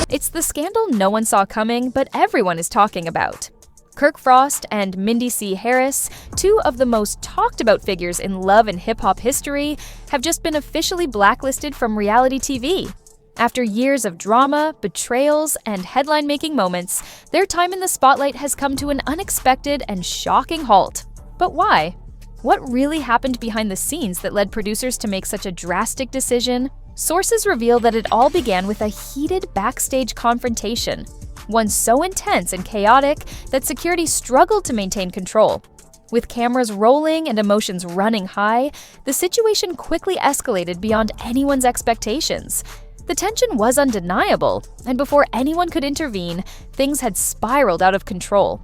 It's the scandal no one saw coming, but everyone is talking about. Kirk Frost and Mindy C. Harris, two of the most talked about figures in love and hip-hop history, have just been officially blacklisted from reality TV. After years of drama, betrayals, and headline-making moments, their time in the spotlight has come to an unexpected and shocking halt. But why? What really happened behind the scenes that led producers to make such a drastic decision? Sources reveal that it all began with a heated backstage confrontation, one so intense and chaotic that security struggled to maintain control. With cameras rolling and emotions running high, the situation quickly escalated beyond anyone's expectations. The tension was undeniable, and before anyone could intervene, things had spiraled out of control.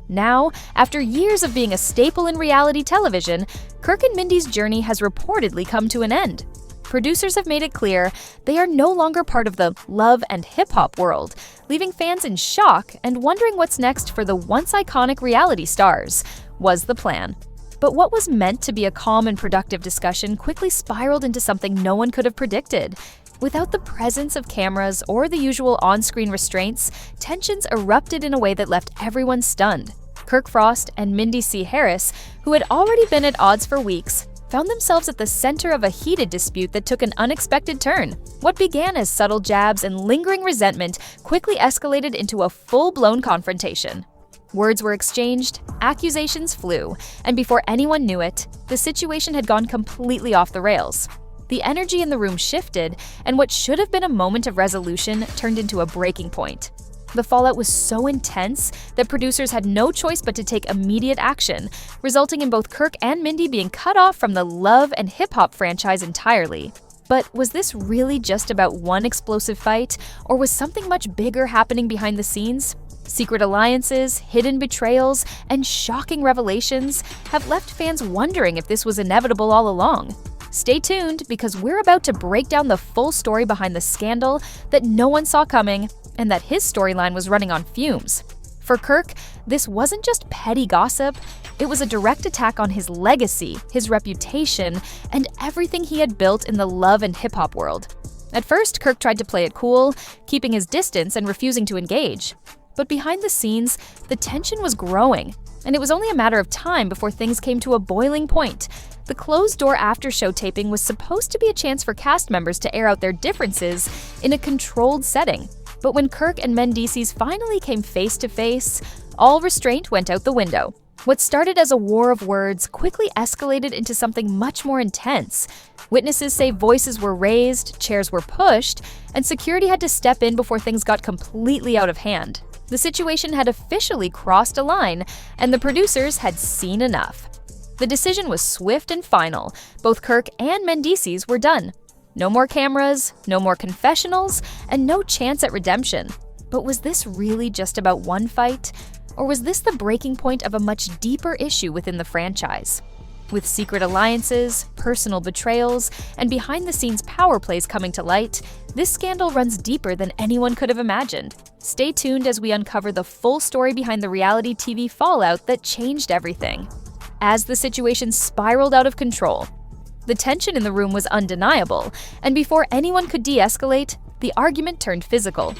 Now, after years of being a staple in reality television, Kirk and Mindy's journey has reportedly come to an end. Producers have made it clear they are no longer part of the love and hip-hop world, leaving fans in shock and wondering what's next for the once iconic reality stars, was the plan. But what was meant to be a calm and productive discussion quickly spiraled into something no one could have predicted. Without the presence of cameras or the usual on-screen restraints, tensions erupted in a way that left everyone stunned. Kirk Frost and Mindy C. Harris, who had already been at odds for weeks, found themselves at the center of a heated dispute that took an unexpected turn. What began as subtle jabs and lingering resentment quickly escalated into a full-blown confrontation. Words were exchanged, accusations flew, and before anyone knew it, the situation had gone completely off the rails. The energy in the room shifted, and what should have been a moment of resolution turned into a breaking point. The fallout was so intense that producers had no choice but to take immediate action, resulting in both Kirk and Mindy being cut off from the love and hip-hop franchise entirely. But was this really just about one explosive fight, or was something much bigger happening behind the scenes? Secret alliances, hidden betrayals, and shocking revelations have left fans wondering if this was inevitable all along. Stay tuned, because we're about to break down the full story behind the scandal that no one saw coming, and that his storyline was running on fumes. For Kirk, this wasn't just petty gossip, it was a direct attack on his legacy, his reputation, and everything he had built in the love and hip-hop world. At first, Kirk tried to play it cool, keeping his distance and refusing to engage. But behind the scenes, the tension was growing, and it was only a matter of time before things came to a boiling point. The closed-door after-show taping was supposed to be a chance for cast members to air out their differences in a controlled setting. But when Kirk and Mendices finally came face-to-face, all restraint went out the window. What started as a war of words quickly escalated into something much more intense. Witnesses say voices were raised, chairs were pushed, and security had to step in before things got completely out of hand. The situation had officially crossed a line, and the producers had seen enough. The decision was swift and final. Both Kirk and Mendices were done. No more cameras, no more confessionals, and no chance at redemption. But was this really just about one fight? Or was this the breaking point of a much deeper issue within the franchise? With secret alliances, personal betrayals, and behind-the-scenes power plays coming to light, this scandal runs deeper than anyone could have imagined. Stay tuned as we uncover the full story behind the reality TV fallout that changed everything. As the situation spiraled out of control, the tension in the room was undeniable, and before anyone could de-escalate, the argument turned physical.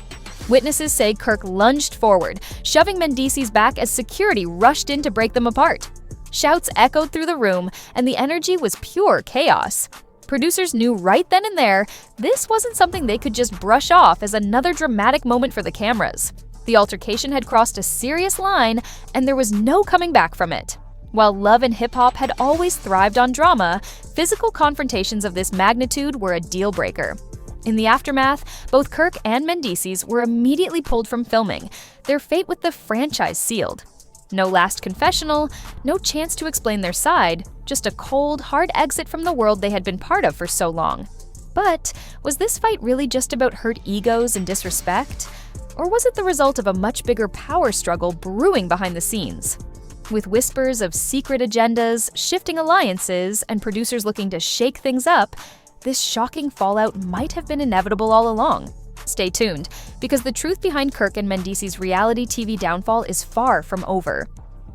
Witnesses say Kirk lunged forward, shoving Mendices back as security rushed in to break them apart. Shouts echoed through the room, and the energy was pure chaos. Producers knew right then and there this wasn't something they could just brush off as another dramatic moment for the cameras. The altercation had crossed a serious line, and there was no coming back from it. While love and hip-hop had always thrived on drama, physical confrontations of this magnitude were a deal-breaker. In the aftermath, both Kirk and Mendices were immediately pulled from filming, their fate with the franchise sealed. No last confessional, no chance to explain their side, just a cold, hard exit from the world they had been part of for so long. But was this fight really just about hurt egos and disrespect? Or was it the result of a much bigger power struggle brewing behind the scenes? With whispers of secret agendas, shifting alliances, and producers looking to shake things up, this shocking fallout might have been inevitable all along. Stay tuned, because the truth behind Kirk and Mendices' reality TV downfall is far from over.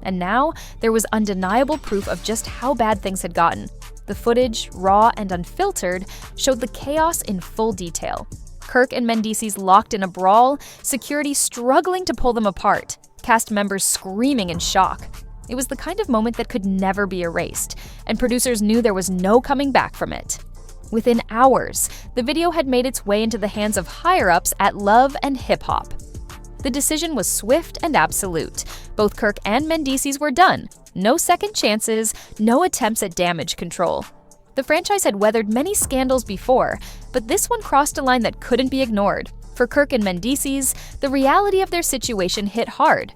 And now, there was undeniable proof of just how bad things had gotten. The footage, raw and unfiltered, showed the chaos in full detail. Kirk and Mendices locked in a brawl, security struggling to pull them apart, cast members screaming in shock. It was the kind of moment that could never be erased, and producers knew there was no coming back from it. Within hours, the video had made its way into the hands of higher-ups at Love and Hip Hop. The decision was swift and absolute. Both Kirk and Mendices were done. No second chances, no attempts at damage control. The franchise had weathered many scandals before, but this one crossed a line that couldn't be ignored. For Kirk and Mendices, the reality of their situation hit hard.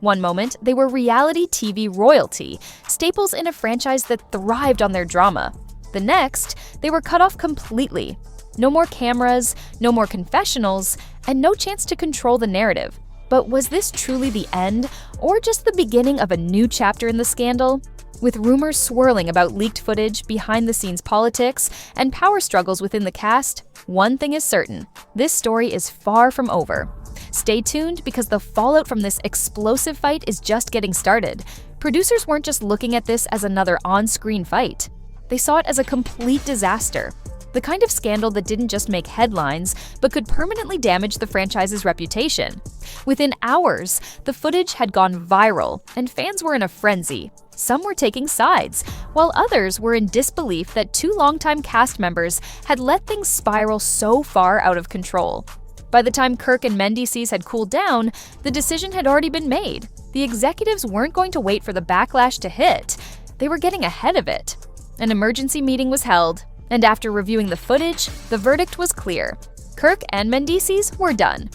One moment, they were reality TV royalty, staples in a franchise that thrived on their drama. The next, they were cut off completely. No more cameras, no more confessionals, and no chance to control the narrative. But was this truly the end, or just the beginning of a new chapter in the scandal? With rumors swirling about leaked footage, behind-the-scenes politics, and power struggles within the cast, one thing is certain: this story is far from over. Stay tuned, because the fallout from this explosive fight is just getting started. Producers weren't just looking at this as another on-screen fight. They saw it as a complete disaster. The kind of scandal that didn't just make headlines, but could permanently damage the franchise's reputation. Within hours, the footage had gone viral, and fans were in a frenzy. Some were taking sides, while others were in disbelief that two longtime cast members had let things spiral so far out of control. By the time Kirk and Mendices had cooled down, the decision had already been made. The executives weren't going to wait for the backlash to hit. They were getting ahead of it. An emergency meeting was held, and after reviewing the footage, the verdict was clear. Kirk and Mendices were done.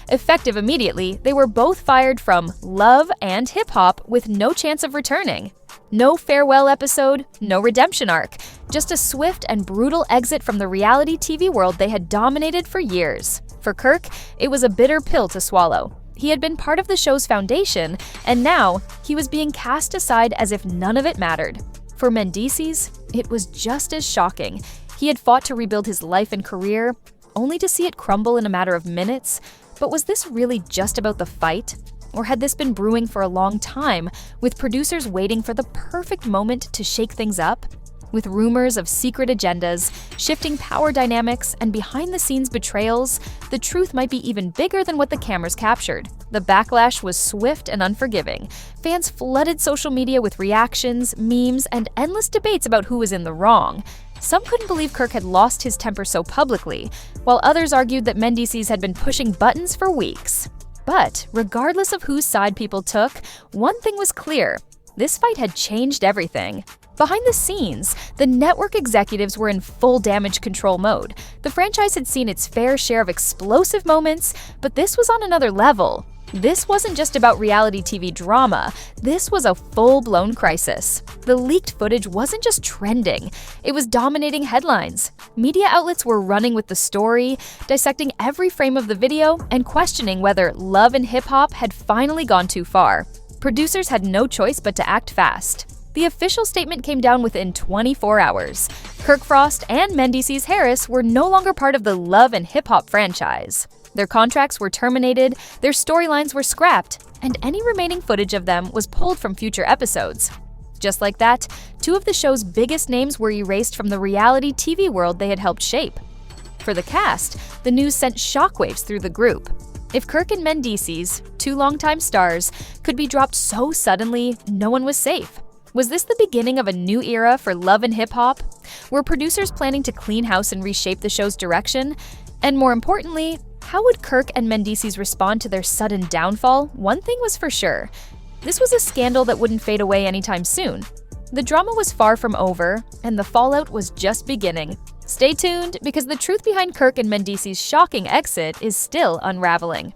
Effective immediately, they were both fired from Love and Hip Hop with no chance of returning. No farewell episode, no redemption arc, just a swift and brutal exit from the reality TV world they had dominated for years. For Kirk, it was a bitter pill to swallow. He had been part of the show's foundation, and now he was being cast aside as if none of it mattered. For Mendices, it was just as shocking. He had fought to rebuild his life and career, only to see it crumble in a matter of minutes. But was this really just about the fight? Or had this been brewing for a long time, with producers waiting for the perfect moment to shake things up? With rumors of secret agendas, shifting power dynamics, and behind-the-scenes betrayals, the truth might be even bigger than what the cameras captured. The backlash was swift and unforgiving. Fans flooded social media with reactions, memes, and endless debates about who was in the wrong. Some couldn't believe Kirk had lost his temper so publicly, while others argued that Mendices had been pushing buttons for weeks. But regardless of whose side people took, one thing was clear: this fight had changed everything. Behind the scenes, the network executives were in full damage control mode. The franchise had seen its fair share of explosive moments, but this was on another level. This wasn't just about reality TV drama, this was a full-blown crisis. The leaked footage wasn't just trending, it was dominating headlines. Media outlets were running with the story, dissecting every frame of the video, and questioning whether Love and Hip Hop had finally gone too far. Producers had no choice but to act fast. The official statement came down within 24 hours. Kirk Frost and Mendices Harris were no longer part of the Love and Hip Hop franchise. Their contracts were terminated, their storylines were scrapped, and any remaining footage of them was pulled from future episodes. Just like that, two of the show's biggest names were erased from the reality TV world they had helped shape. For the cast, the news sent shockwaves through the group. If Kirk and Mendices, two longtime stars, could be dropped so suddenly, no one was safe. Was this the beginning of a new era for Love and Hip Hop? Were producers planning to clean house and reshape the show's direction? And more importantly, how would Kirk and Mendices respond to their sudden downfall? One thing was for sure: this was a scandal that wouldn't fade away anytime soon. The drama was far from over, and the fallout was just beginning. Stay tuned, because the truth behind Kirk and Mendices' shocking exit is still unraveling.